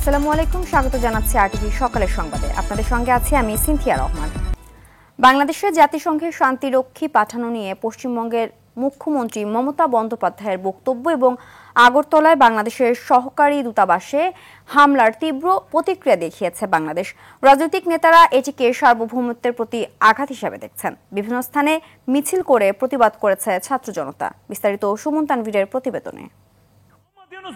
আসসালামু আলাইকুম, স্বাগত জানাচ্ছি আরটিভি সকালের সংবাদে। আপনাদের সঙ্গে আছি আমি সিনথিয়া রহমান। বাংলাদেশে জাতিসংঘের শান্তিরক্ষী পাঠানো নিয়ে পশ্চিমবঙ্গের মুখ্যমন্ত্রী মমতা বন্দ্যোপাধ্যায়ের বক্তব্য এবং আগরতলায় বাংলাদেশের সহকারী দূতাবাসে হামলার তীব্র প্রতিক্রিয়া দেখিয়েছে বাংলাদেশ। রাজনৈতিক নেতারা এটিকে সার্বভৌমত্বের প্রতি আঘাত হিসেবে দেখছেন। বিভিন্ন স্থানে মিছিল করে প্রতিবাদ করেছে ছাত্র জনতা। বিস্তারিত সুমন তানভীরের প্রতিবেদনে।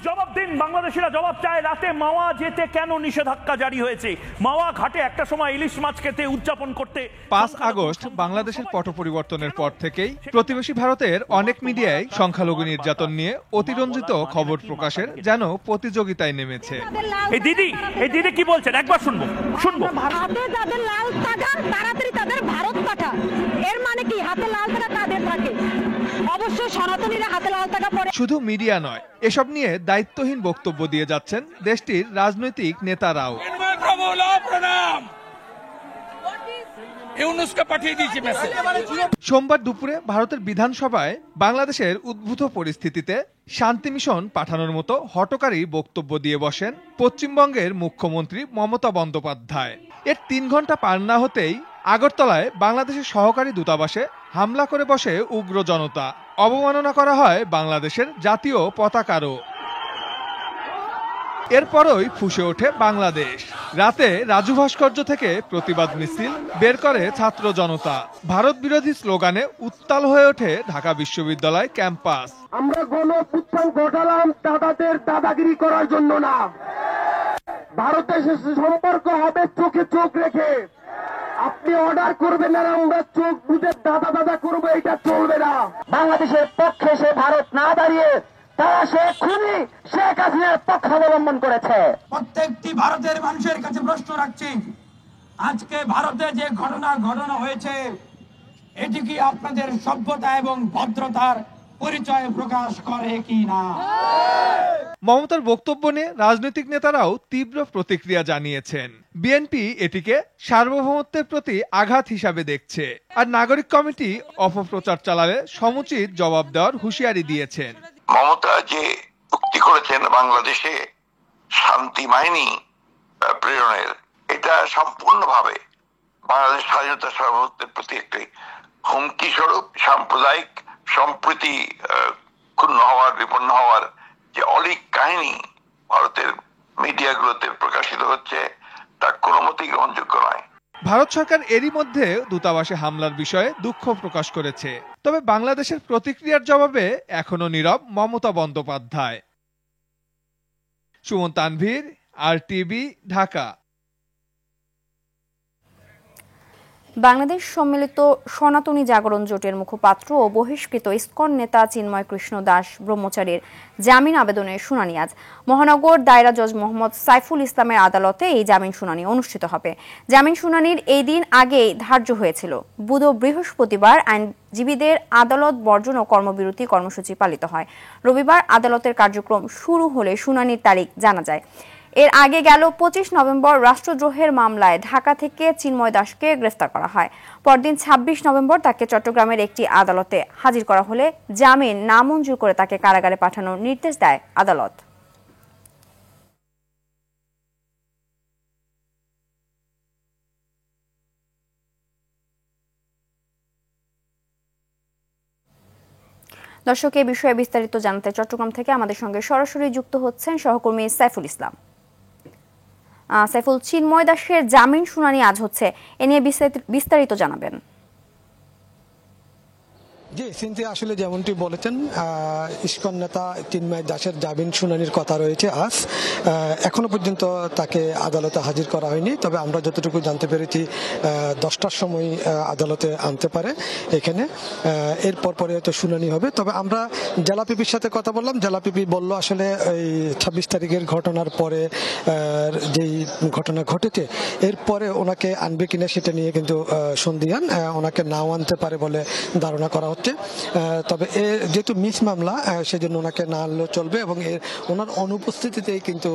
জবাব দিন, বাংলাদেশিরা জবাব চায়। রাতে মাওয়া যেতে কেন নিষেধাজ্ঞা জারি হয়েছে? মাওয়া ঘাটে একটা সময় ইলিশ মাছ খেতে উদযাপন করতে 5 আগস্ট বাংলাদেশের পট পরিবর্তনের পর থেকেই প্রতিবেশী ভারতের অনেক মিডিয়ায় সংখ্যালঘু নির্যাতন নিয়ে অতিরঞ্জিত খবর প্রকাশের যেন প্রতিযোগিতায় নেমেছে। এই দিদি কি বলছেন একবার শুনবো। হাতে যাদের লাল টাকা তাড়াতাড়ি তাদের ভারত পাঠা। এর মানে কি হাতে লাল টাকা কাদের থাকে? অবশ্যই সনাতনীরা হাতে লাল টাকা পরে। শুধু মিডিয়া নয়, এসব নিয়ে দায়িত্বহীন বক্তব্য দিয়ে যাচ্ছেন দেশটির রাজনৈতিক নেতারাও। সোমবার দুপুরে ভারতের বিধানসভায় বাংলাদেশের উদ্ভূত পরিস্থিতিতে শান্তি মিশন পাঠানোর মতো হঠকারী বক্তব্য দিয়ে বসেন পশ্চিমবঙ্গের মুখ্যমন্ত্রী মমতা বন্দ্যোপাধ্যায়। এর 3 ঘন্টা পার না হতেই আগরতলায় বাংলাদেশের সহকারী দূতাবাসে হামলা করে বসে উগ্র জনতা। অবমাননা করা হয় বাংলাদেশের জাতীয় পতাকারও। এরপরই ফুঁসে ওঠে বাংলাদেশ। রাতে রাজু ভাস্কর্য থেকে প্রতিবাদ মিছিল বের করে ছাত্র জনতা। ভারত বিরোধী স্লোগানে উত্তাল হয়ে ওঠে ঢাকা বিশ্ববিদ্যালয় ক্যাম্পাস। আমরা গণঅভ্যুত্থান ঘটালাম দাদাদের দাদাগিরি করার জন্য না। ভারতের সাথে সম্পর্ক হবে চোখে চোখ রেখে। আপনি অর্ডার করবেন আর আমরা চোখ বুঝে দাদা করবো, এটা চলবে না। বাংলাদেশের পক্ষে সে ভারত না দাঁড়িয়ে তারা সে খুনি শেখ হাসিনার পক্ষ অবলম্বন করেছে। প্রত্যেকটি ভারতের মানুষের কাছে প্রশ্ন রাখছি, আজকে ভারতে যে ঘটনা হয়েছে এটি কি আপনাদের সভ্যতা এবং ভদ্রতার পরিচয় প্রকাশ করে কি না? মমতার বক্তব্য নিয়ে রাজনৈতিক নেতারাও তীব্র প্রতিক্রিয়া জানিয়েছেন। বিএনপি এটিকে সার্বভৌমত্বের প্রতি আঘাত হিসাবে দেখছে, আর নাগরিক কমিটি অপপ্রচার চালালে সমুচিত জবাব দেওয়ার হুঁশিয়ারি দিয়েছেন। মমতা যে চুক্তি করেছেন বাংলাদেশে শান্তি বাহিনী প্রেরণের, এটা সম্পূর্ণভাবে বাংলাদেশ স্বাধীনতা সার্বভৌমত্বের প্রতি একটি হুমকি স্বরূপ। সাম্প্রদায়িক সম্প্রীতি ক্ষুণ্ণ হওয়ার, বিপন্ন হওয়ার যে অলীক কাহিনী ভারতের মিডিয়াগুলোতে প্রকাশিত হচ্ছে তা কোনো মতেই গ্রহণযোগ্য নয়। ভারত সরকার এরই মধ্যে দূতাবাসে হামলার বিষয়ে দুঃখ প্রকাশ করেছে। তবে বাংলাদেশের প্রতিক্রিয়ার জবাবে এখনো নীরব মমতা বন্দ্যোপাধ্যায়। সুমন তানভীর, আরটিভি, ঢাকা। বাংলাদেশ সম্মিলিত সনাতনী জাগরণ জোটের মুখপাত্র ও বহিষ্কৃত ইসকন নেতা চিন্ময় কৃষ্ণ দাস ব্রহ্মচারীর জামিন আবেদনের শুনানি আজ মহানগর দায়রা জজ মোহাম্মদ সাইফুল ইসলামের আদালতে এই জামিন শুনানি অনুষ্ঠিত হবে। জামিন শুনানির এই দিন আগেই ধার্য হয়েছিল। বুধ ও বৃহস্পতিবার আইনজীবীদের আদালত বর্জন ও কর্মবিরতি কর্মসূচি পালিত হয়। রবিবার আদালতের কার্যক্রম শুরু হলে শুনানির তারিখ জানা যায়। এর আগে গেল 25 নভেম্বর রাষ্ট্রদ্রোহের মামলায় ঢাকা থেকে চিন্ময় দাসকে গ্রেফতার করা হয়। পরদিন 26 নভেম্বর তাকে চট্টগ্রামের একটি আদালতে হাজির করা হলে জামিন নামঞ্জুর করে তাকে কারাগারে পাঠানোর নির্দেশ দেয় আদালত। দর্শক, এই বিষয়ে বিস্তারিত জানাতে চট্টগ্রাম থেকে আমাদের সঙ্গে সরাসরি যুক্ত হচ্ছেন সহকর্মী সাইফুল ইসলাম। সাইফুল, চিন্ময় দাসের জামিন শুনানি আজ হচ্ছে, এ নিয়ে বিস্তারিত জানাবেন। জি সিনথিয়া, আসলে যেমনটি বলেছেন ইসকন নেতা চিন্ময় দাসের জামিন শুনানির কথা রয়েছে আজ। এখনো পর্যন্ত তাকে আদালতে হাজির করা হয়নি, তবে আমরা যতটুকু জানতে পেরেছি 10টার সময় আদালতে আনতে পারে এখানে। এরপর পরে হয়তো শুনানি হবে। তবে আমরা জেলা পিপির সাথে কথা বললাম, জেলা পিপি বলল আসলে এই 26 তারিখের ঘটনার পরে যেই ঘটনা ঘটেছে এরপরে ওনাকে আনবে কিনা সেটা নিয়ে কিন্তু সন্দিহান। ওনাকে নাও আনতে পারে বলে ধারণা করা হচ্ছে। হচ্ছে। তবে যেহেতু মিস মামলা, সেজন্য ওনাকে না আনলেও চলবে এবং ওনার অনুপস্থিতিতেই কিন্তু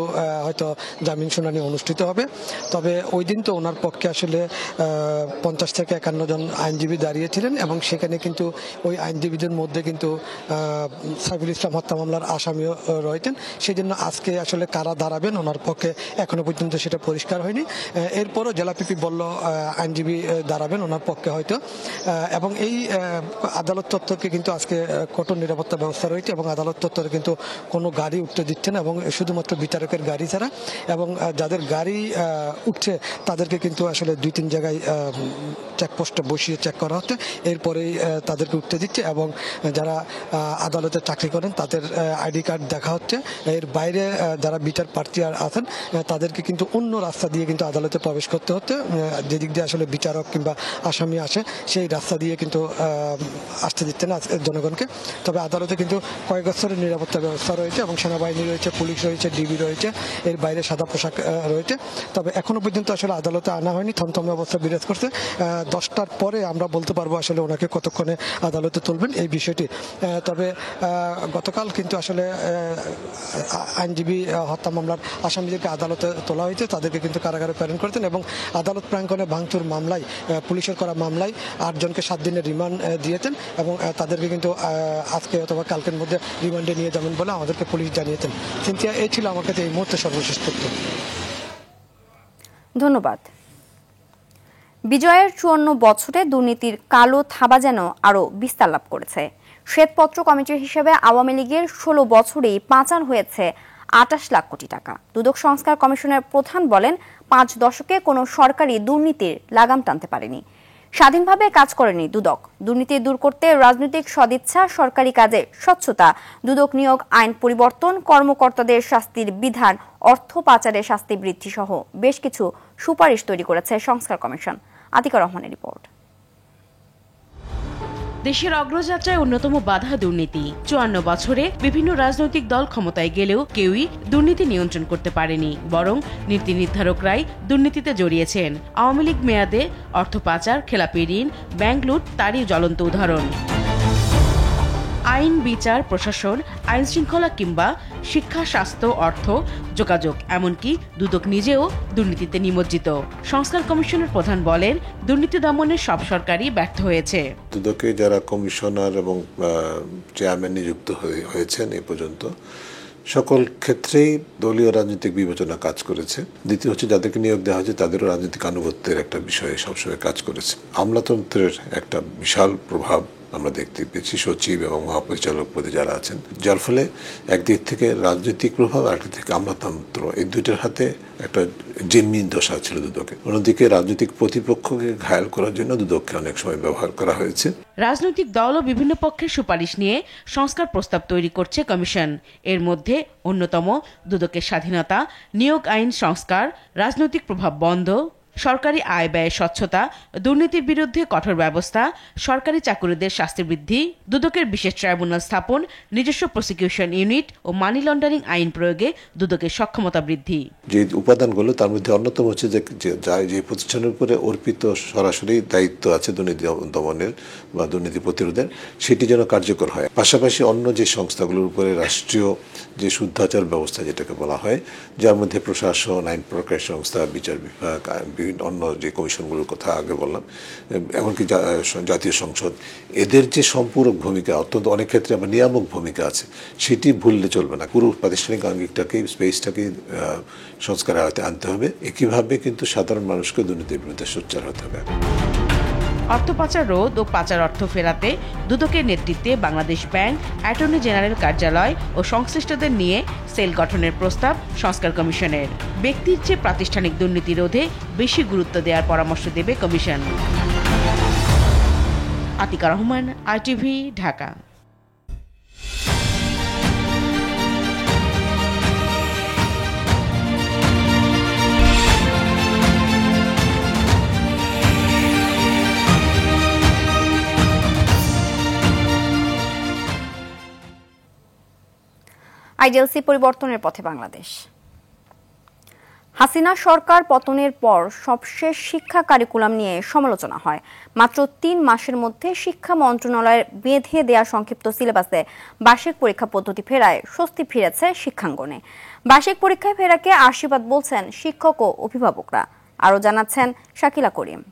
হয়তো জামিন শুনানি অনুষ্ঠিত হবে। তবে ওই দিন তো ওনার পক্ষে আসলে 50 থেকে 51 জন আইনজীবী দাঁড়িয়েছিলেন এবং সেখানে কিন্তু ওই আইনজীবীদের মধ্যে কিন্তু সাইফুল ইসলাম হত্যা মামলার আসামিও রয়েছেন। সেই জন্য আজকে আসলে কারা দাঁড়াবেন ওনার পক্ষে এখনো পর্যন্ত সেটা পরিষ্কার হয়নি। এরপরও জেলা পিপি বলল আইনজীবী দাঁড়াবেন ওনার পক্ষে হয়তো। এবং এই আদালত চত্বরকে কিন্তু আজকে কঠোর নিরাপত্তা ব্যবস্থা রয়েছে এবং আদালত চত্বরে কিন্তু কোনো গাড়ি উঠতে দিচ্ছে না এবং শুধুমাত্র বিচারকের গাড়ি ছাড়া, এবং যাদের গাড়ি উঠছে তাদেরকে কিন্তু আসলে 2-3 জায়গায় চেকপোস্টে বসিয়ে চেক করা হচ্ছে, এরপরেই তাদেরকে উঠতে দিচ্ছে। এবং যারা আদালতে চাকরি করেন তাদের আইডি কার্ড দেখা হচ্ছে। এর বাইরে যারা বিচার প্রার্থী আছেন তাদেরকে কিন্তু অন্য রাস্তা দিয়ে কিন্তু আদালতে প্রবেশ করতে হচ্ছে, যেদিক দিয়ে আসলে বিচারক কিংবা আসামি আসে সেই রাস্তা দিয়ে কিন্তু আসতে দিচ্ছে না জনগণকে। তবে আদালতে কিন্তু কয়েক স্তরের নিরাপত্তা ব্যবস্থা রয়েছে এবং সেনাবাহিনী রয়েছে, পুলিশ রয়েছে, ডিবি রয়েছে, এর বাইরে সাদা পোশাক রয়েছে। তবে এখনো পর্যন্ত আসলে আদালতে আনা হয়নি, থমথমে অবস্থা বিরাজ করছে। 10টার পরে আমরা বলতে পারবো আসলে ওনাকে কতক্ষণে আদালতে তুলবেন এই বিষয়টি। তবে গতকাল কিন্তু আসলে আইনজীবী হত্যা মামলার আসামিদেরকে আদালতে তোলা হয়েছে, তাদেরকে কিন্তু কারাগারে প্রেরণ করেছেন এবং আদালত প্রাঙ্গণে ভাঙচুর মামলায়, পুলিশের করা মামলায় 8 জনকে 7 দিনের রিমান্ড দিয়েছেন এবং তাদেরকে কিন্তু আজকে অথবা কালকের মধ্যে রিমান্ডে নিয়ে যাবেন বলে আমাদেরকে পুলিশ জানিয়েছেন। সিনথিয়া, এই ছিল আমার কাছে এই মুহূর্তে সর্বশেষ তথ্য। ধন্যবাদ। বিজয়ের 54 বছরে দুর্নীতির কালো থাবা যেন আরো বিস্তার লাভ করেছে। শ্বেতপত্র কমিটির হিসেবে আওয়ামী লীগের 16 বছরেই পাচার হয়েছে 28 লাখ কোটি টাকা। দুদক সংস্কার কমিশনের প্রধান বলেন, 5 দশকে কোনো সরকারি দুর্নীতির লাগাম টানতে পারেনি। স্বাধীনভাবে কাজ করেনি দুদক। দুর্নীতি দূর করতে রাজনৈতিক সদিচ্ছা, সরকারি কাজে স্বচ্ছতা, দুদক নিয়োগ আইন পরিবর্তন, কর্মকর্তাদের শাস্তির বিধান, অর্থ পাচারের শাস্তি বৃদ্ধি সহ বেশ কিছু সুপারিশ তৈরি করেছে সংস্কার কমিশন। আতিকা রহমানের রিপোর্ট। দেশের অগ্রযাত্রায় অন্যতম বাধা দুর্নীতি। 54 বছরে বিভিন্ন রাজনৈতিক দল ক্ষমতায় গেলেও কেউই দুর্নীতি নিয়ন্ত্রণ করতে পারেনি, বরং নীতি নির্ধারকরাই দুর্নীতিতে জড়িয়েছেন। আওয়ামী লীগ মেয়াদে অর্থ পাচার, খেলাপি ঋণ, ব্যাংক লুট তারই জ্বলন্ত উদাহরণ। আইন, বিচার, প্রশাসন, আইন শৃঙ্খলা কিংবা শিক্ষা, স্বাস্থ্য, অর্থ, যোগাযোগ, এমনকি দুদক নিজেও দুর্নীতিতে নিমজ্জিত। সংস্কার কমিশনের প্রধান বলেন, দুর্নীতি দমনে সব সরকারই ব্যর্থ হয়েছে। দুদকে যারা কমিশনার এবং চেয়ারম্যান নিযুক্ত হয়েছেন এ পর্যন্ত সকল ক্ষেত্রেই দলীয় রাজনৈতিক বিবেচনা কাজ করেছে। দ্বিতীয় হচ্ছে যাদেরকে নিয়োগ দেওয়া হয়েছে তাদেরও রাজনৈতিক আনুগত্যের একটা বিষয়ে সবসময় কাজ করেছে। আমলাতন্ত্রের একটা বিশাল প্রভাব আমরা দেখতে পেয়েছি সচিব এবং মহাপরিচালক পদে যারা আছেন, যার ফলে একদিক থেকে রাজনৈতিক প্রভাব, আরেকদিক থেকে আমলাতন্ত্র, এই দুইটার হাতে একটা জিম্মি দশা ছিল দুদকে। অন্যদিকে রাজনৈতিক প্রতিপক্ষকে ঘায়াল করার জন্য দুদককে অনেক সময় ব্যবহার করা হয়েছে। রাজনৈতিক দল ও বিভিন্ন পক্ষের সুপারিশ নিয়ে সংস্কার প্রস্তাব তৈরি করছে কমিশন। এর মধ্যে অন্যতম দুদকের স্বাধীনতা, নিয়োগ আইন সংস্কার, রাজনৈতিক প্রভাব বন্ধ, সরকারি আয় ব্যয় স্বচ্ছতা, দুর্নীতির বিরুদ্ধে কঠোর ব্যবস্থা, সরকারি চাকুরিদের শাস্তি বৃদ্ধি, দুদকের বিশেষ ট্রাইব্যুনাল স্থাপন, নিজস্ব প্রসিকিউশন ইউনিট ও মানি লন্ডারিং আইন প্রয়োগে দুদকের সক্ষমতা বৃদ্ধি। যে উপাদানগুলো তার মধ্যে অন্যতম হচ্ছে যে প্রতিষ্ঠানের উপরে অর্পিত সরাসরি দায়িত্ব আছে দুর্নীতি দমনের বা দুর্নীতি প্রতিরোধের, সেটি যেন কার্যকর হয়। পাশাপাশি অন্য যে সংস্থাগুলোর উপরে রাষ্ট্রীয় যে শুদ্ধাচার ব্যবস্থা যেটাকে বলা হয়, যার মধ্যে প্রশাসন, আইন প্রক্রিয়া সংস্থা, বিচার বিভাগ, অন্য যে কমিশনগুলোর কথা আগে বললাম, এমনকি জাতীয় সংসদ, এদের যে সম্পূরক ভূমিকা, অত্যন্ত অনেক ক্ষেত্রে আবার নিয়ামক ভূমিকা আছে, সেটি ভুললে চলবে না। পুরো প্রাতিষ্ঠানিক আঙ্গিকটাকে, স্পেসটাকে সংস্কারের আওতায় আনতে হবে। একইভাবে কিন্তু সাধারণ মানুষকে দুর্নীতির বিরুদ্ধে সোচ্চার হতে হবে। অর্থ পাচার রোধ ও পাচার অর্থ ফেরাতে দুদকের নেতৃত্বে বাংলাদেশ ব্যাংক, অ্যাটর্নি জেনারেল কার্যালয় ও সংশ্লিষ্টদের নিয়ে সেল গঠনের প্রস্তাব সংস্কার কমিশনের। ব্যক্তির চেয়ে প্রাতিষ্ঠানিক দুর্নীতি রোধে বেশি গুরুত্ব দেওয়ার পরামর্শ দেবে commission. Atika Rahman, ITV, Dhaka. IDLC পরিবর্তনের পথে বাংলাদেশ। হাসিনা সরকার পতনের পর সবশেষ শিক্ষা কারিকুলাম নিয়ে সমালোচনা হয়। মাত্র 3 মাসের মধ্যে শিক্ষা মন্ত্রণালয়ের বেঁধে দেয়া সংক্ষিপ্ত সিলেবাসে বার্ষিক পরীক্ষা পদ্ধতি ফেরায় স্বস্তি ফিরেছে শিক্ষাঙ্গনে। বার্ষিক পরীক্ষায় ফেরাকে আশীর্বাদ বলছেন শিক্ষক ও অভিভাবকরা। আরও জানাচ্ছেন শাকিলা করিম।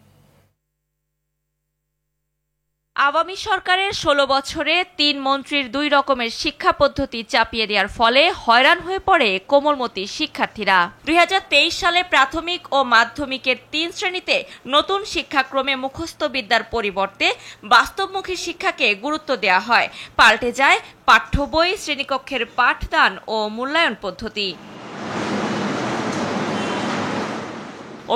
আওয়ামী সরকারের 16 বছরে 3 মন্ত্রীর 2 রকমের শিক্ষা পদ্ধতি চাপিয়ে দেওয়ার ফলে হয়রান হয়ে পড়ে কোমলমতি শিক্ষার্থীরা। 2023 সালে প্রাথমিক ও মাধ্যমিকের 3 শ্রেণীতে নতুন শিক্ষাক্রমে মুখস্থ বিদ্যার পরিবর্তে বাস্তবমুখী শিক্ষাকে গুরুত্ব দেওয়া হয়। পাল্টে যায় পাঠ্য বই, শ্রেণীকক্ষের পাঠদান ও মূল্যায়ন পদ্ধতি।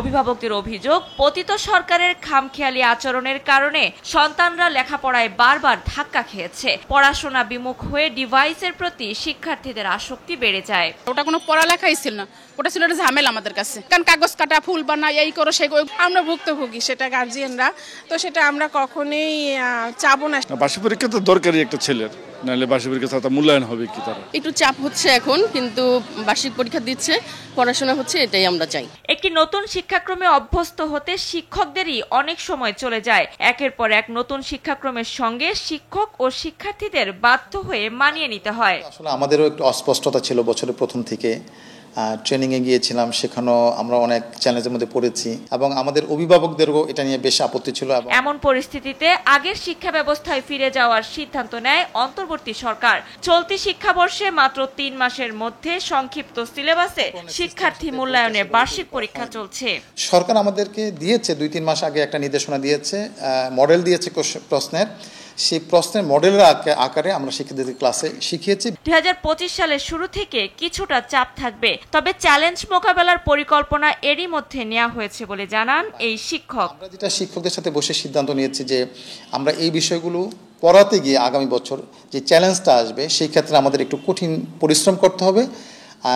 অভিভাবকদের অভিযোগ, পতিত সরকারের খামখেয়ালি আচরণের কারণে সন্তানরা লেখাপড়ায় বারবার ধাক্কা খেয়েছে। পড়াশোনা বিমুখ হয়ে ডিভাইসের প্রতি শিক্ষার্থীদের আসক্তি বেড়ে যায়। ওটা কোনো পড়ালেখাই ছিল না, ওটা ছিল একটা ঝামেলা আমাদের কাছে। কারণ কাগজ কাটা, ফুল বানা, এই করো সেই করো, আমরা ভুক্তভোগী সেটা গার্জিয়ানরা, তো সেটা আমরা কখনোই চাবো না। বার্ষিক পরীক্ষা তো দরকারি একটা ছেলের, নাহলে বার্ষিক পরীক্ষা ছাড়া মূল্যায়ন হবে কি? তারা একটু চাপ হচ্ছে এখন, কিন্তু বার্ষিক পরীক্ষা দিচ্ছে, পড়াশোনা হচ্ছে, এটাই আমরা চাই। একটি নতুন শিক্ষাক্রমে অভ্যস্ত হতে শিক্ষকদেরই অনেক সময় চলে যায়। একের পর এক নতুন শিক্ষাক্রমের সঙ্গে শিক্ষক ও শিক্ষার্থীদের বাধ্য হয়ে মানিয়ে নিতে হয়। আসলে আমাদেরও একটু অস্পষ্টতা ছিল বছরের প্রথম থেকে। ট্রেনিংয়ে গিয়েছিলাম, সেখানেও আমরা অনেক চ্যালেঞ্জের মধ্যে পড়েছি এবং আমাদের অভিভাবকদেরও এটা নিয়ে বেশ আপত্তি ছিল। এমন পরিস্থিতিতে আগের শিক্ষা ব্যবস্থায় ফিরে যাওয়ার সিদ্ধান্ত নেয় অন্তর্বর্তী সরকার। চলতি শিক্ষাবর্ষে মাত্র 3 মাসের মধ্যে সংক্ষিপ্ত সিলেবাসে শিক্ষার্থী মূল্যায়নের বার্ষিক পরীক্ষা চলছে। সরকার আমাদেরকে দিয়েছে 2-3 মাস আগে একটা নির্দেশনা দিয়েছে, মডেল দিয়েছে প্রশ্নের। সেই প্রশ্নের মডেলের আকারে আমরা শিক্ষার্থীদের ক্লাসে শিখিয়েছি। 2025 সালের শুরু থেকে কিছুটা চাপ থাকবে, তবে চ্যালেঞ্জ মোকাবেলার পরিকল্পনা এরই মধ্যে নেওয়া হয়েছে বলে জানান এই শিক্ষক। আমরা যেটা শিক্ষকদের সাথে বসে সিদ্ধান্ত নিয়েছি যে আমরা এই বিষয়গুলো পড়াতে গিয়ে আগামী বছর যে চ্যালেঞ্জটা আসবে সেই ক্ষেত্রে আমাদের একটু কঠিন পরিশ্রম করতে হবে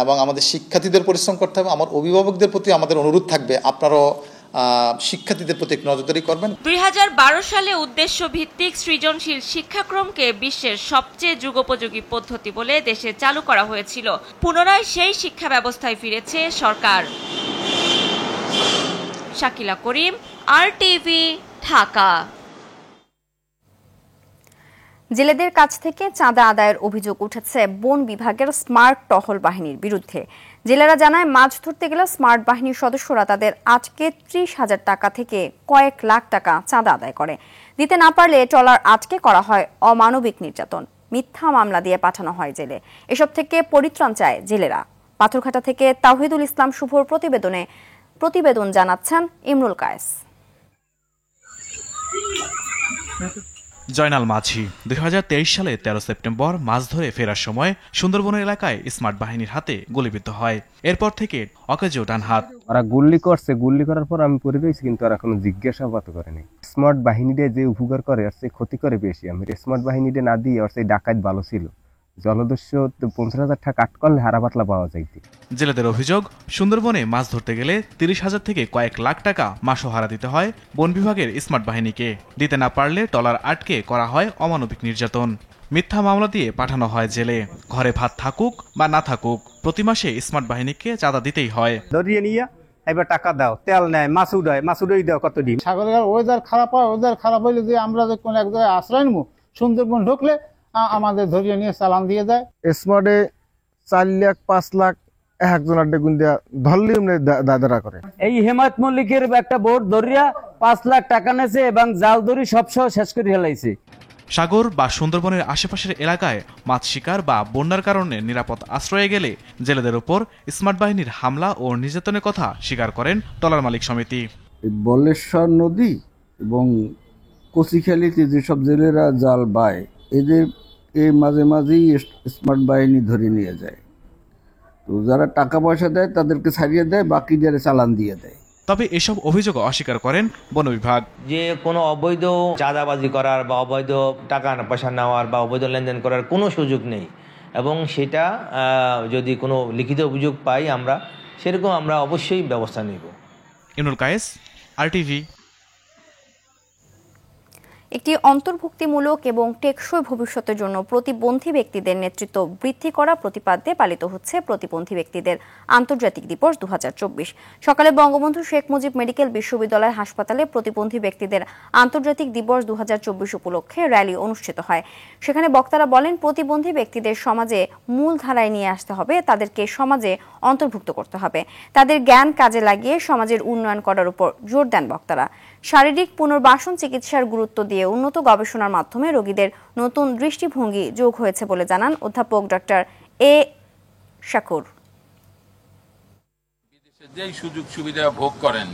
এবং আমাদের শিক্ষার্থীদের পরিশ্রম করতে হবে। আমার অভিভাবকদের প্রতি আমাদের অনুরোধ থাকবে, আপনারাও শিক্ষার্থীদের প্রতি নজরদারি করবেন। 2012 সালে উদ্দেশ্য ভিত্তিক সৃজনশীল শিক্ষাক্রমকে বিশ্বের সবচেয়ে যুগোপযোগী পদ্ধতি বলে দেশে চালু করা হয়েছিল। পুনরায় সেই শিক্ষা ব্যবস্থায় ফিরেছে সরকার। শাকিলা করিম, RTV, ঢাকা। জেলেদের কাছ থেকে চাঁদা আদায়ের অভিযোগ উঠেছে বন বিভাগের স্মার্ট টহল বাহিনীর বিরুদ্ধে। জেলেরা জানায়, মাছ ধরতে গেলে স্মার্ট বাহিনীর সদস্যরা তাদের আটকে 30,000 টাকা থেকে কয়েক লাখ টাকা চাঁদা আদায় করে। দিতে না পারলে ট্রলার আটকে করা হয় অমানবিক নির্যাতন, মিথ্যা মামলা দিয়ে পাঠানো হয় জেলে। এসব থেকে পরিত্রাণ চায় জেলেরা। পাথরঘাটা থেকে তাওহিদুল ইসলাম শুভর প্রতিবেদন জানাচ্ছেন ইমরুল কায়েস। জয়নাল মাঝি 2023 সালে 13 সেপ্টেম্বর মাছ ধরে ফেরার সময় সুন্দরবন এলাকায় স্মার্ট বাহিনীর হাতে গুলিবিদ্ধ হয়। এরপর থেকে অকেজো ডান হাত। ওরা গুলি করছে, গুলি করার পর আমি পড়ে রয়েছি, কিন্তু আর এখনো জিজ্ঞাসাবাদ করেনি। স্মার্ট বাহিনীতে যে উপকার করে আর সে ক্ষতি করে বেশি। আমি স্মার্ট বাহিনীতে না দিয়ে আর সেই ডাকাত ভালো ছিল। জলদস্যু 50,000 টাকা কাট করলে হারা পাতলা পাওয়া যাইতে। জেলেদের অভিযোগ, সুন্দরবনে মাছ ধরতে গেলে 30,000 থেকে কয়েক লাখ টাকা মাসোহারা দিতে হয় বন বিভাগের স্মার্ট বাহিনীকে। দিতে না পারলে ট্রলার আটকে করা হয় অমানবিক নির্যাতন, মিথ্যা মামলা দিয়ে পাঠানো হয় জেলে। ঘরে ভাত থাকুক বা না থাকুক, প্রতি মাসে স্মার্ট বাহিনীকে চাঁদা দিতেই হয়। ধরিয়ে নিয়ে এবার টাকা দাও, তেল নেয়, মাসুডই দাও কত দিন। সাগরের ওয়েদার খারাপ হয়, ওয়েদার খারাপ হইলে যে আমরা যে কোনো এক জায়গায় আশ্রয় নেবো, সুন্দরবন ঢুকলে আমাদের ধরিয়ে নিয়ে চালান দিয়ে যায়। স্মার্টে 4 লাখ 5 লাখ একজনের ডেগুন দেওয়া ধরলে দাদারা করে। এই হেমায়ত মল্লিকের একটা বোট ধরিয়া 5 লাখ টাকা নেছে এবং জাল ধরি সব শেষ করে ফেলাইছে। সাগর বা সুন্দরবনের আশেপাশের এলাকায় মাছ শিকার বা বন্যার কারণে নিরাপদ আশ্রয়ে গেলে জেলেদের উপর স্মার্ট বাহিনীর হামলা ও নির্যাতনের কথা স্বীকার করেন ট্রলার মালিক সমিতি। বলেশ্বর নদী এবং কচিখালিতে যেসব জেলেরা জাল বায়, এদের এই মাঝে মাঝেই স্মার্ট বাহিনী ধরে নিয়ে যায়। তো যারা টাকা পয়সা দেয় তাদেরকে ছাড়িয়ে দেয়, বাকি যারা চালান দিয়ে দেয়। তবে এসব অভিযোগ অস্বীকার করেন বন বিভাগ। যে কোনো অবৈধ চাঁদাবাজি করার বা অবৈধ টাকা পয়সা নেওয়ার বা অবৈধ লেনদেন করার কোনো সুযোগ নেই, এবং সেটা যদি কোনো লিখিত অভিযোগ পাই আমরা, সেরকম আমরা অবশ্যই ব্যবস্থা নেব। ইমরুল কায়েস, RTV। একটি অন্তর্ভুক্তিমূলক এবং টেকসই ভবিষ্যতের জন্য প্রতিবন্ধী ব্যক্তিদের নেতৃত্ব বৃদ্ধি করা প্রতিপাদ্যে পালিত হচ্ছে প্রতিবন্ধী ব্যক্তিদের আন্তর্জাতিক দিবস 2024। সকালে বঙ্গবন্ধু শেখ মুজিব মেডিকেল বিশ্ববিদ্যালয় হাসপাতালে প্রতিবন্ধী ব্যক্তিদের আন্তর্জাতিক দিবস 2024 উপলক্ষে র্যালি অনুষ্ঠিত হয়। সেখানে বক্তারা বলেন, প্রতিবন্ধী ব্যক্তিদের সমাজে মূল ধারায় নিয়ে আসতে হবে, তাদেরকে সমাজে অন্তর্ভুক্ত করতে হবে, তাদের জ্ঞান কাজে লাগিয়ে সমাজের উন্নয়ন করার উপর জোর দেন বক্তারা। শারীরিক পুনর্বাসন চিকিৎসার গুরুত্ব দিয়ে উন্নত গবেষণার মাধ্যমে রোগীদের নতুন দৃষ্টিভঙ্গি যোগ হয়েছে বলে জানান অধ্যাপক ডক্টর এ শাকুর। যেই সুযোগ সুবিধা ভোগ করেন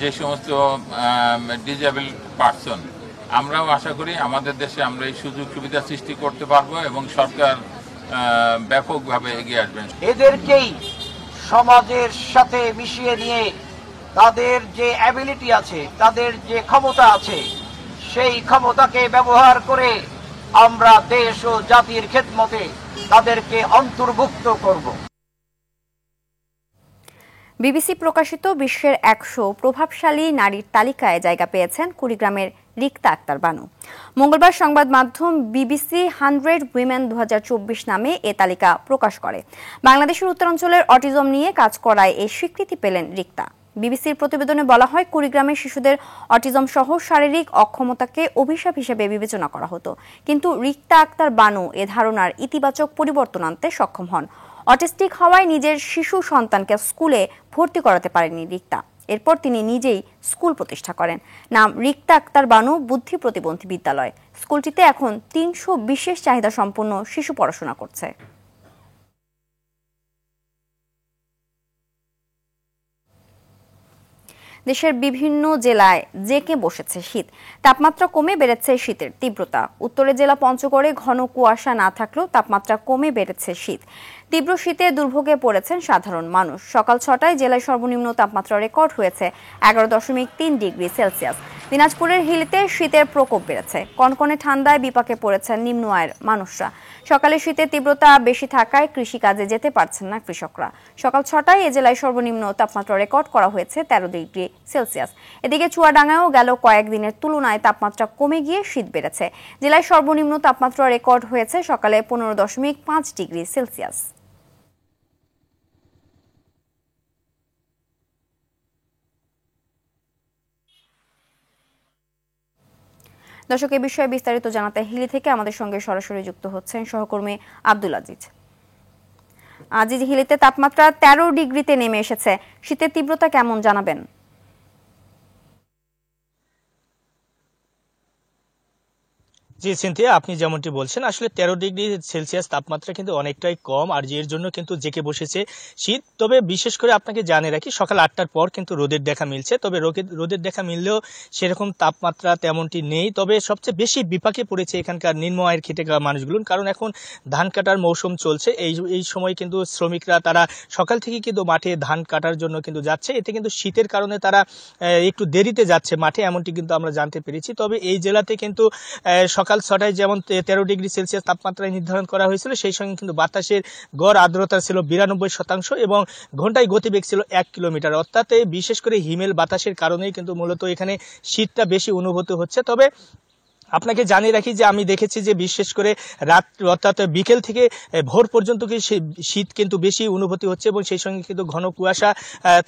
যে সমস্ত ডিজেবল পার্সন, আমরাও আশা করি আমাদের দেশে আমরা এই সুযোগ সুবিধা সৃষ্টি করতে পারবো এবং সরকার ব্যাপকভাবে এগিয়ে আসবেন। এদেরকেই সমাজের সাথে মিশিয়ে নিয়ে তাদের যে অ্যাবিলিটি আছে, তাদের যে ক্ষমতা আছে, সেই ক্ষমতাকে ব্যবহার করে আমরা দেশ ও জাতির খেদমতে তাদেরকে অন্তর্ভুক্ত করব। বিবিসি প্রকাশিত বিশ্বের 100 প্রভাবশালী নারীর তালিকায় জায়গা পেয়েছেন কুড়িগ্রামের রিক্তা আক্তার বানু। মঙ্গলবার সংবাদ মাধ্যম বিবিসি 100 উইমেন 2024 নামে এ তালিকা প্রকাশ করে। বাংলাদেশের উত্তরাঞ্চলের অটিজম নিয়ে কাজ করায় এই স্বীকৃতি পেলেন রিক্তা। বিবিসির প্রতিবেদনে বলা হয়, কুড়িগ্রামের শিশুদের অটিজম সহ শারীরিক অক্ষমতাকে অভিশাপ হিসেবে বিবেচনা করা হতো, কিন্তু রিক্তা আক্তার বানু এ ধারণার ইতিবাচক পরিবর্তন আনতে সক্ষম হন। অটিস্টিক হওয়ায় নিজের শিশু সন্তানকে স্কুলে ভর্তি করাতে পারেননি রিক্তা। এরপর তিনি নিজেই স্কুল প্রতিষ্ঠা করেন, নাম রিক্তা আক্তার বানু বুদ্ধি প্রতিবন্ধী বিদ্যালয়। স্কুলটিতে এখন 300 বিশেষ চাহিদা সম্পন্ন শিশু পড়াশোনা করছে। দেশের বিভিন্ন জেলায় জেঁকে বসেছে শীত। তাপমাত্রা কমে বেড়েছে শীতের তীব্রতা। উত্তরের জেলা পঞ্চগড়ে ঘন কুয়াশা না থাকলেও তাপমাত্রা কমে বেড়েছে শীত। তীব্র শীতে দুর্ভোগে পড়েছেন সাধারণ মানুষ। সকাল 6টায় জেলায় সর্বনিম্ন তাপমাত্রা রেকর্ড হয়েছে 11.3 ডিগ্রি সেলসিয়াস। দিনাজপুরের হিলিতে শীতের প্রকোপ বেড়েছে। কনকনে ঠান্ডায় বিপাকে পড়েছেন নিম্ন আয়ের মানুষরা। সকালে শীতের তীব্রতা বেশি থাকায় কৃষিকাজে যেতে পারছেন না কৃষকরা। সকাল 6টায় এ জেলায় সর্বনিম্ন তাপমাত্রা রেকর্ড করা হয়েছে 13 ডিগ্রি সেলসিয়াস। এদিকে চুয়াডাঙ্গায়ও গেল কয়েকদিনের তুলনায় তাপমাত্রা কমে গিয়ে শীত বেড়েছে। জেলায় সর্বনিম্ন তাপমাত্রা রেকর্ড হয়েছে সকালে 15.5 ডিগ্রি সেলসিয়াস। দর্শক, এই বিষয়ে বিস্তারিত জানাতে হিলি থেকে আমাদের সঙ্গে সরাসরি যুক্ত হচ্ছেন সহকর্মী আব্দুল আজিজ। আজিজ, হিলিতে তাপমাত্রা 13 ডিগ্রিতে নেমে এসেছে, শীতের তীব্রতা কেমন জানাবেন? জি সিনথিয়া, আপনি যেমনটি বলছেন, আসলে 13 ডিগ্রি সেলসিয়াস তাপমাত্রা কিন্তু অনেকটাই কম, আর এর জন্য কিন্তু জেঁকে বসেছে শীত। তবে বিশেষ করে আপনাকে জানিয়ে রাখি, সকাল 8টার পর কিন্তু রোদের দেখা মিলছে। তবে রোদের দেখা মিললেও সেরকম তাপমাত্রা তেমনটি নেই। তবে সবচেয়ে বেশি বিপাকে পড়েছে এখানকার নিম্ন আয়ের খেটে খাওয়া মানুষগুলো, কারণ এখন ধান কাটার মৌসুম চলছে। এই সময় কিন্তু শ্রমিকরা তারা সকাল থেকে কিন্তু মাঠে ধান কাটার জন্য কিন্তু যাচ্ছে। এতে কিন্তু শীতের কারণে তারা একটু দেরিতে যাচ্ছে মাঠে, এমনটি কিন্তু আমরা জানতে পেরেছি। তবে এই জেলাতে কিন্তু সকাল 6টায় যেমন 13 ডিগ্রি সেলসিয়াস তাপমাত্রায় নির্ধারণ করা হয়েছিল, সেই সঙ্গে কিন্তু বাতাসের গড় আর্দ্রতা ছিল 92% এবং ঘন্টায় গতিবেগ ছিল 1 কিলোমিটার। অর্থাৎ বিশেষ করে হিমেল বাতাসের কারণেই কিন্তু মূলত এখানে শীতটা বেশি অনুভূত হচ্ছে। তবে আপনাকে জানিয়ে রাখি যে আমি দেখেছি যে বিশেষ করে রাত অর্থাৎ বিকেল থেকে ভোর পর্যন্ত শীত কিন্তু বেশি অনুভূতি হচ্ছে এবং সেই সঙ্গে কিন্তু ঘন কুয়াশা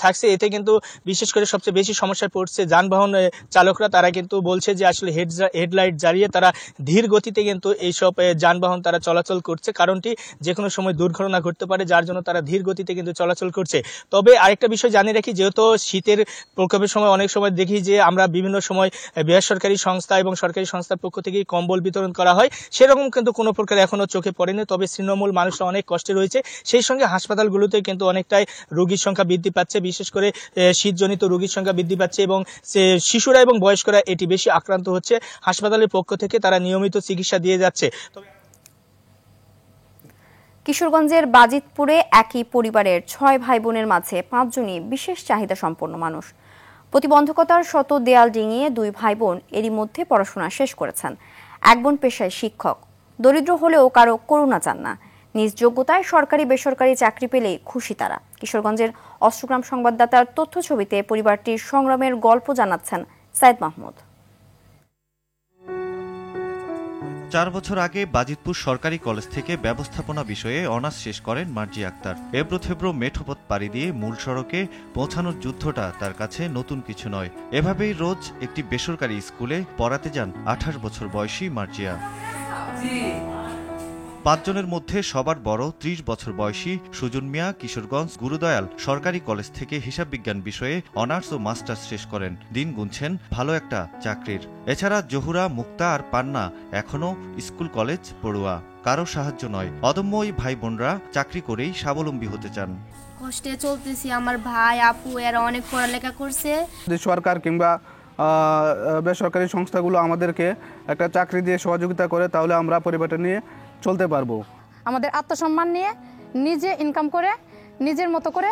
থাকছে। এতে কিন্তু বিশেষ করে সবচেয়ে বেশি সমস্যায় পড়ছে যানবাহন চালকরা। তারা কিন্তু বলছে যে আসলে হেডলাইট জ্বালিয়ে তারা ধীর গতিতে কিন্তু এইসব যানবাহন তারা চলাচল করছে, কারণটি যে কোনো সময় দুর্ঘটনা ঘটতে পারে, যার জন্য তারা ধীর গতিতে কিন্তু চলাচল করছে। তবে আরেকটা বিষয় জানিয়ে রাখি, যেহেতু শীতের প্রকোপের সময় অনেক সময় দেখি যে আমরা বিভিন্ন সময় বেসরকারি সংস্থা এবং সরকারি সংস্থার পক্ষ থেকে কম্বল বিতরণ করা হয়, সেরকম কিন্তু কোনো প্রকার এখনো চোখে পড়েনি। তবে তৃণমূল মানুষরা অনেক কষ্টে রয়েছে। সেই সঙ্গে হাসপাতালগুলোতে কিন্তু অনেকটাই রোগীর সংখ্যা বৃদ্ধি পাচ্ছে, বিশেষ করে শীতজনিত রোগীর সংখ্যা বৃদ্ধি পাচ্ছে এবং শিশুরা এবং বয়স্করা এটি বেশি আক্রান্ত হচ্ছে। হাসপাতালের পক্ষ থেকে তারা নিয়মিত চিকিৎসা দিয়ে যাচ্ছে। কিশোরগঞ্জের বাজিতপুরে একই পরিবারের 6 ভাই বোনের মাঝে 5 জনই বিশেষ চাহিদা সম্পন্ন মানুষ। প্রতিবন্ধকতার শত দেয়াল ডিঙিয়ে 2 ভাই বোন এরই মধ্যে পড়াশোনা শেষ করেছেন। এক বোন পেশায় শিক্ষক, দরিদ্র হলেও কারো করুণা চান না। নিজ যোগ্যতায় সরকারি বেসরকারি চাকরি পেলেই খুশি তারা। কিশোরগঞ্জের অষ্টগ্রাম সংবাদদাতার তথ্য ছবিতে পরিবারটির সংগ্রামের গল্প জানাচ্ছেন সাইদ মাহমুদ। 4 বছর আগে বাজিতপুর সরকারি কলেজ থেকে ব্যবস্থাপনা বিষয়ে অনার্স শেষ করেন মার্জিয়া আক্তার। এবড়ো-থেবড়ো মেঠোপথ পাড়ি দিয়ে মূল সড়কে পৌঁছানোর যুদ্ধটা তার কাছে নতুন কিছু নয়। এভাবেই রোজ একটি বেসরকারি স্কুলে পড়াতে যান 28 বছর বয়সী মার্জিয়া। 5 জনের মধ্যে সবার বড় 30 বছর বয়সী সুজন মিয়া কিশোরগঞ্জ গুরুদয়াল সরকারি কলেজ থেকে হিসাব বিজ্ঞান বিষয়ে অনার্স ও মাস্টার্স শেষ করেন। দিন গুনছেন ভালো একটা চাকরির। এছাড়া জহুরা, মুক্তা আর পান্না এখনো স্কুল কলেজ পড়ুয়া। কারো সাহায্য নয়, অদম্য ওই ভাই বোনরা চাকরি করেই স্বাবলম্বী হতে চান। কষ্টে চলতেছি, আমার ভাই আপু এরা অনেক পড়ালেখা করছে। সরকার কিংবা বেসরকারি সংস্থাগুলো আমাদেরকে একটা চাকরি দিয়ে সহযোগিতা করে, তাহলে আমরা পরিবারটা নিয়ে চলতে পারবো। আমাদের আত্মসম্মান নিয়ে নিজে ইনকাম করে নিজের মতো করে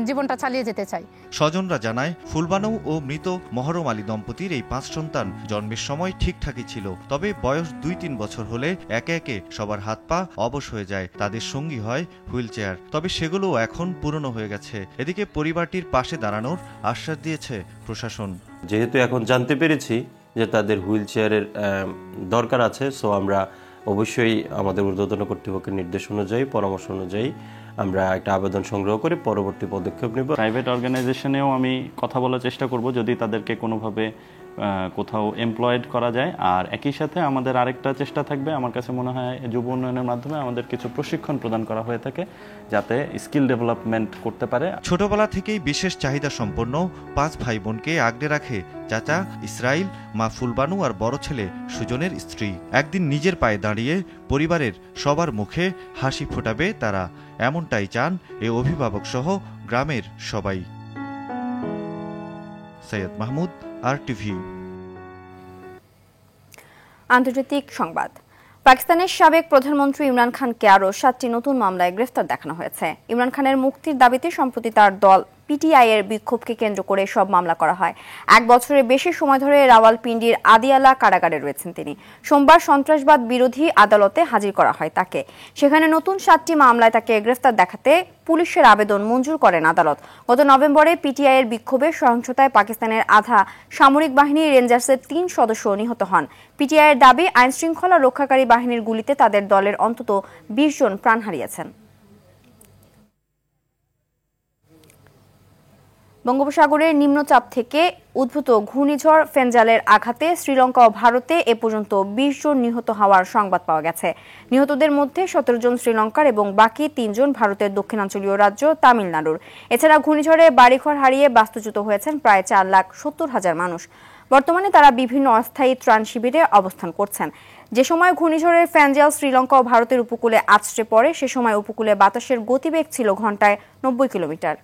জীবনটা চালিয়ে যেতে চাই। স্বজনরা জানায়, ফুলবানু ও মৃত মহরম আলী দম্পতির এই 5 সন্তান জন্মের সময় ঠিকঠাকই ছিল। তবে বয়স 2-3 বছর হলে একে একে সবার হাত পা অবশ হয়ে যায়। তাদের সঙ্গী হয় হুইল চেয়ার। তবে সেগুলো এখন পুরনো হয়ে গেছে। এদিকে পরিবারটির পাশে দাঁড়ানোর আশ্বাস দিয়েছে প্রশাসন। যেহেতু এখন জানতে পেরেছি যে তাদের হুইল চেয়ারের দরকার আছে, সো আমরা অবশ্যই আমাদের ঊর্ধ্বতন কর্তৃপক্ষের নির্দেশ অনুযায়ী, পরামর্শ অনুযায়ী আমরা একটা আবেদন সংগ্রহ করে পরবর্তী পদক্ষেপ নেব। প্রাইভেট অর্গানাইজেশনেও আমি কথা বলার চেষ্টা করব যদি তাদেরকে কোনোভাবে কোথাও এমপ্লয়েড করা যায়। আর একই সাথে আমাদের আরেকটা চেষ্টা থাকবে, আমার কাছে মনে হয় যুব উন্নয়নের মাধ্যমে আমাদের কিছু প্রশিক্ষণ প্রদান করা হয়ে থাকে যাতে স্কিল ডেভেলপমেন্ট করতে পারে। ছোটবেলা থেকেই বিশেষ চাহিদা সম্পন্ন 5 ভাই বোনকে আগলে রাখে চাচা ইসরাইল, মা ফুলবানু আর বড় ছেলে সুজনের স্ত্রী। একদিন নিজের পায়ে দাঁড়িয়ে পরিবারের সবার মুখে হাসি ফোটাবে তারা, এমনটাই চান এ অভিভাবক সহ গ্রামের সবাই। সৈয়দ মাহমুদ, RTV। আন্তর্জাতিক সংবাদ। পাকিস্তানের সাবেক প্রধানমন্ত্রী ইমরান খানকে আরও 7টি নতুন মামলায় গ্রেফতার দেখানো হয়েছে। ইমরান খানের মুক্তির দাবিতে সম্প্রতি তার দল PTI এর বিক্ষোভকে কেন্দ্র করে সব মামলা করা হয়। 1 বছরের বেশি সময় ধরে রাওয়ালপিন্ডির আদিয়ালা কারাগারে রয়েছেন তিনি। সোমবার সন্ত্রাসবাদ বিরোধী আদালতে হাজির করা হয় তাকে। সেখানে নতুন 7টি মামলায় তাকে গ্রেফতার দেখাতে পুলিশের আবেদন মঞ্জুর করেন আদালত। গত নভেম্বরে PTI এর বিক্ষোভে সহিংসতায় পাকিস্তানের আধা সামরিক বাহিনীর রেঞ্জার্সের 3 সদস্য নিহত হন। PTI এর দাবি, আইন শৃঙ্খলা রক্ষাকারী বাহিনীর গুলিতে তাদের দলের অন্তত 20 জন প্রাণ হারিয়েছেন। বঙ্গোপসাগরের নিম্নচাপ থেকে উদ্ভূত ঘূর্ণিঝড় ফেঞ্জালের আঘাতে শ্রীলঙ্কা ও ভারতে এ পর্যন্ত 20 জন নিহত হওয়ার সংবাদ পাওয়া গেছে। নিহতদের মধ্যে 17 জন শ্রীলঙ্কার এবং বাকি 3 জন ভারতের দক্ষিণাঞ্চলীয় রাজ্য তামিলনাড়ুর। এছাড়া ঘূর্ণিঝড়ে বাড়িঘর হারিয়ে বাস্তুচ্যুত হয়েছেন প্রায় 4,70,000 মানুষ। বর্তমানে তারা বিভিন্ন অস্থায়ী ত্রাণ শিবিরে অবস্থান করছেন। যে সময় ঘূর্ণিঝড়ের ফেঞ্জাল শ্রীলঙ্কা ও ভারতের উপকূলে আছড়ে পড়ে, সে সময় উপকূলে বাতাসের গতিবেগ ছিল ঘন্টায় 90 কিলোমিটার।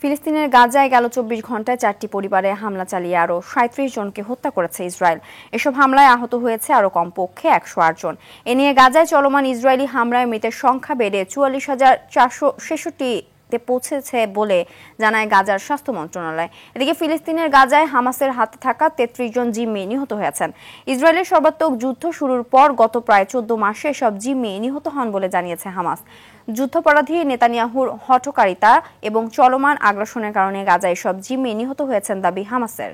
ফিলিস্তিনের গাজায় গেল 24 ঘন্টায় 4টি পরিবারে হামলা চালিয়ে আরও 37 জনকে হত্যা করেছে ইসরায়েল। এসব হামলায় আহত হয়েছে আরও কমপক্ষে 108 জন। এ নিয়ে গাজায় চলমান ইসরায়েলি হামলায় মৃতের সংখ্যা বেড়ে 44,466-তে পৌঁছেছে বলে জানায় গাজার স্বাস্থ্য মন্ত্রণালয়। এদিকে ফিলিস্তিনের গাজায় হামাসের হাতে থাকা 33 জন জিম্মি নিহত হয়েছেন। ইসরায়েলের সর্বাত্মক যুদ্ধ শুরুর পর গত প্রায় 14 মাসে এসব জিম্মি নিহত হন বলে জানিয়েছে হামাস। যুদ্ধাপরাধী নেতানিয়াহুর হঠকারিতা এবং চলমান আগ্রাসনের কারণে গাজায় সব জিম্মি নিহত হয়েছেন দাবি হামাসের।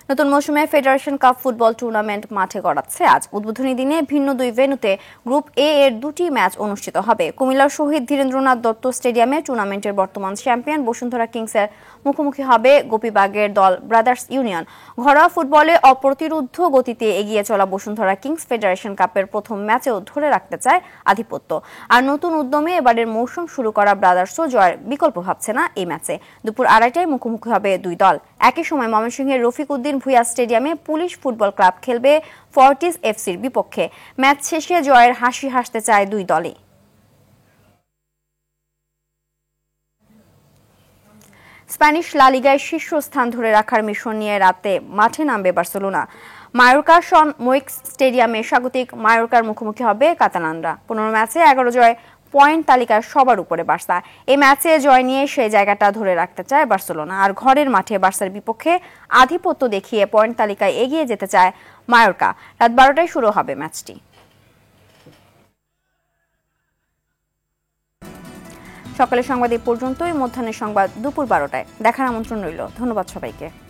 নতুন মৌসুমে ফেডারেশন কাপ ফুটবল টুর্নামেন্ট মাঠে গড়াচ্ছে আজ। উদ্বোধনী দিনে ভিন্ন 2 ভেন্যুতে গ্রুপ A এর 2টি ম্যাচ অনুষ্ঠিত হবে। কুমিল্লার শহীদ ধীরেন্দ্রনাথ দত্ত স্টেডিয়ামে টুর্নামেন্টের বর্তমান চ্যাম্পিয়ন বসুন্ধরা কিংসের মুখোমুখি হবে গোপীবাগের দল ব্রাদার্স ইউনিয়ন। ঘরোয়া ফুটবলে অপ্রতিরোধ্য গতিতে এগিয়ে চলা বসুন্ধরা কিংস ফেডারেশন কাপের প্রথম ম্যাচেও ধরে রাখতে চায় আধিপত্য। আর নতুন উদ্যমে এবারের মৌসুম শুরু করা ব্রাদার্সও জয়ের বিকল্প ভাবছে না এই ম্যাচে। দুপুর 2:30টায় মুখোমুখি হবে 2 দল। একই সময় ময়মনসিংহের রফিক উদ্দিন ভুঁইয়া স্টেডিয়ামে পুলিশ ফুটবল ক্লাব খেলবে ফর্টিস এফসির বিপক্ষে। ম্যাচ শেষে জয়ের হাসি হাসতে চায় 2 দলই। স্প্যানিশ লা লিগায় শীর্ষস্থান ধরে রাখার মিশন নিয়ে রাতে মাঠে নামবে বার্সেলোনা। মায়োর্কা সন মোইক্স স্টেডিয়ামে স্বাগতিক মায়োর্কার মুখোমুখি হবে কাতালানরা। 15 ম্যাচে 11 জয়, পয়েন্ট তালিকার সবার উপরে বার্সা। এই ম্যাচে জয় নিয়ে সেই জায়গাটা ধরে রাখতে চায় বার্সেলোনা। আর ঘরের মাঠে বার্সার বিপক্ষে আধিপত্য দেখিয়ে পয়েন্ট তালিকায় এগিয়ে যেতে চায় মায়োর্কা। রাত 12টায় শুরু হবে ম্যাচটি। সকালের সংবাদ এই পর্যন্তই। মধ্যাহ্নের সংবাদ দুপুর 12টায় দেখার আমন্ত্রণ রইল। ধন্যবাদ সবাইকে।